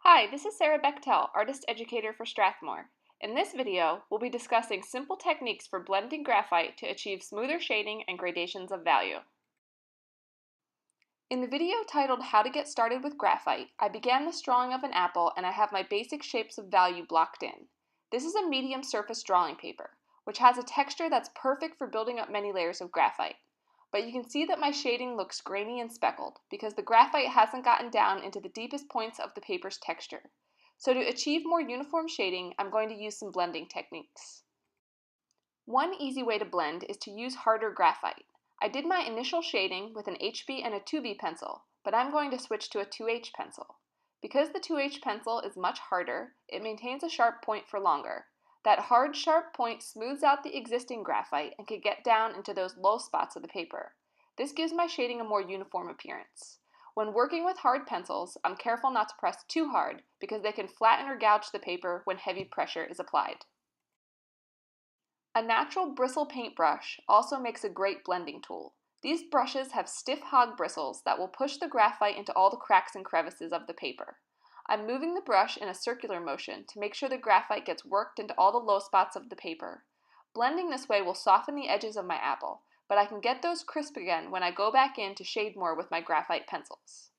Hi, this is Sarah Becktel, Artist Educator for Strathmore. In this video, we'll be discussing simple techniques for blending graphite to achieve smoother shading and gradations of value. In the video titled How to Get Started with Graphite, I began this drawing of an apple and I have my basic shapes of value blocked in. This is a medium surface drawing paper, which has a texture that's perfect for building up many layers of graphite. But you can see that my shading looks grainy and speckled because the graphite hasn't gotten down into the deepest points of the paper's texture. So to achieve more uniform shading, I'm going to use some blending techniques. One easy way to blend is to use harder graphite. I did my initial shading with an HB and a 2B pencil, but I'm going to switch to a 2H pencil. Because the 2H pencil is much harder, it maintains a sharp point for longer. That hard, sharp point smooths out the existing graphite and can get down into those low spots of the paper. This gives my shading a more uniform appearance. When working with hard pencils, I'm careful not to press too hard because they can flatten or gouge the paper when heavy pressure is applied. A natural bristle paintbrush also makes a great blending tool. These brushes have stiff hog bristles that will push the graphite into all the cracks and crevices of the paper. I'm moving the brush in a circular motion to make sure the graphite gets worked into all the low spots of the paper. Blending this way will soften the edges of my apple, but I can get those crisp again when I go back in to shade more with my graphite pencils.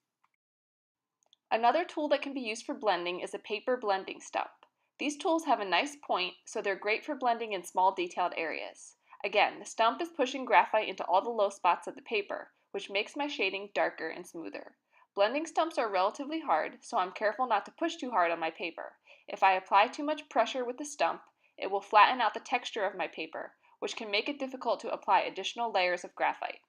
Another tool that can be used for blending is a paper blending stump. These tools have a nice point, so they're great for blending in small detailed areas. Again, the stump is pushing graphite into all the low spots of the paper, which makes my shading darker and smoother. Blending stumps are relatively hard, so I'm careful not to push too hard on my paper. If I apply too much pressure with the stump, it will flatten out the texture of my paper, which can make it difficult to apply additional layers of graphite.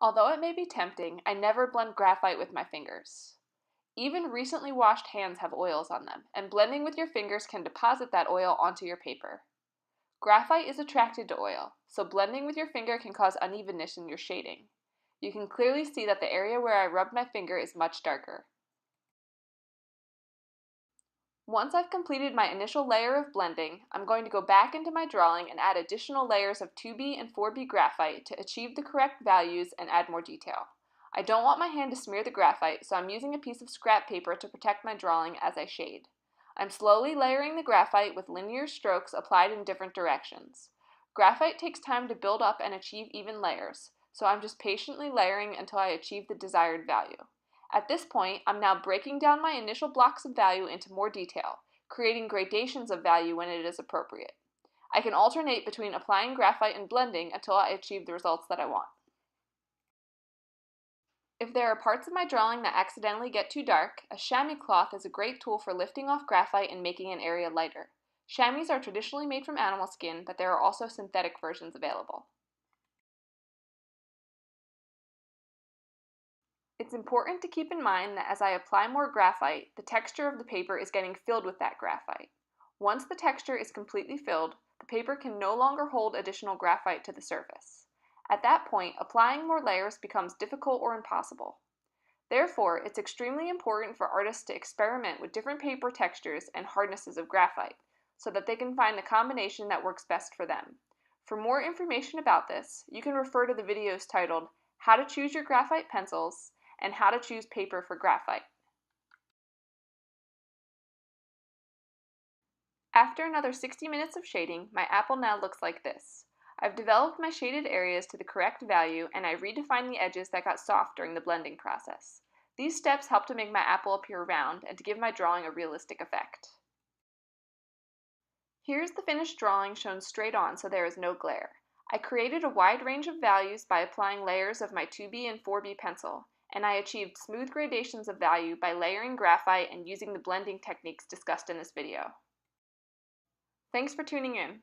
Although it may be tempting, I never blend graphite with my fingers. Even recently washed hands have oils on them, and blending with your fingers can deposit that oil onto your paper. Graphite is attracted to oil, so blending with your finger can cause unevenness in your shading. You can clearly see that the area where I rubbed my finger is much darker. Once I've completed my initial layer of blending, I'm going to go back into my drawing and add additional layers of 2B and 4B graphite to achieve the correct values and add more detail. I don't want my hand to smear the graphite, so I'm using a piece of scrap paper to protect my drawing as I shade. I'm slowly layering the graphite with linear strokes applied in different directions. Graphite takes time to build up and achieve even layers, so I'm just patiently layering until I achieve the desired value. At this point, I'm now breaking down my initial blocks of value into more detail, creating gradations of value when it is appropriate. I can alternate between applying graphite and blending until I achieve the results that I want. If there are parts of my drawing that accidentally get too dark, a chamois cloth is a great tool for lifting off graphite and making an area lighter. Chamois are traditionally made from animal skin, but there are also synthetic versions available. It's important to keep in mind that as I apply more graphite, the texture of the paper is getting filled with that graphite. Once the texture is completely filled, the paper can no longer hold additional graphite to the surface. At that point, applying more layers becomes difficult or impossible. Therefore, it's extremely important for artists to experiment with different paper textures and hardnesses of graphite, so that they can find the combination that works best for them. For more information about this, you can refer to the videos titled How to Choose Your Graphite Pencils and How to Choose Paper for Graphite. After another 60 minutes of shading, my apple now looks like this. I've developed my shaded areas to the correct value, and I redefined the edges that got soft during the blending process. These steps help to make my apple appear round and to give my drawing a realistic effect. Here's the finished drawing shown straight on so there is no glare. I created a wide range of values by applying layers of my 2B and 4B pencil, and I achieved smooth gradations of value by layering graphite and using the blending techniques discussed in this video. Thanks for tuning in.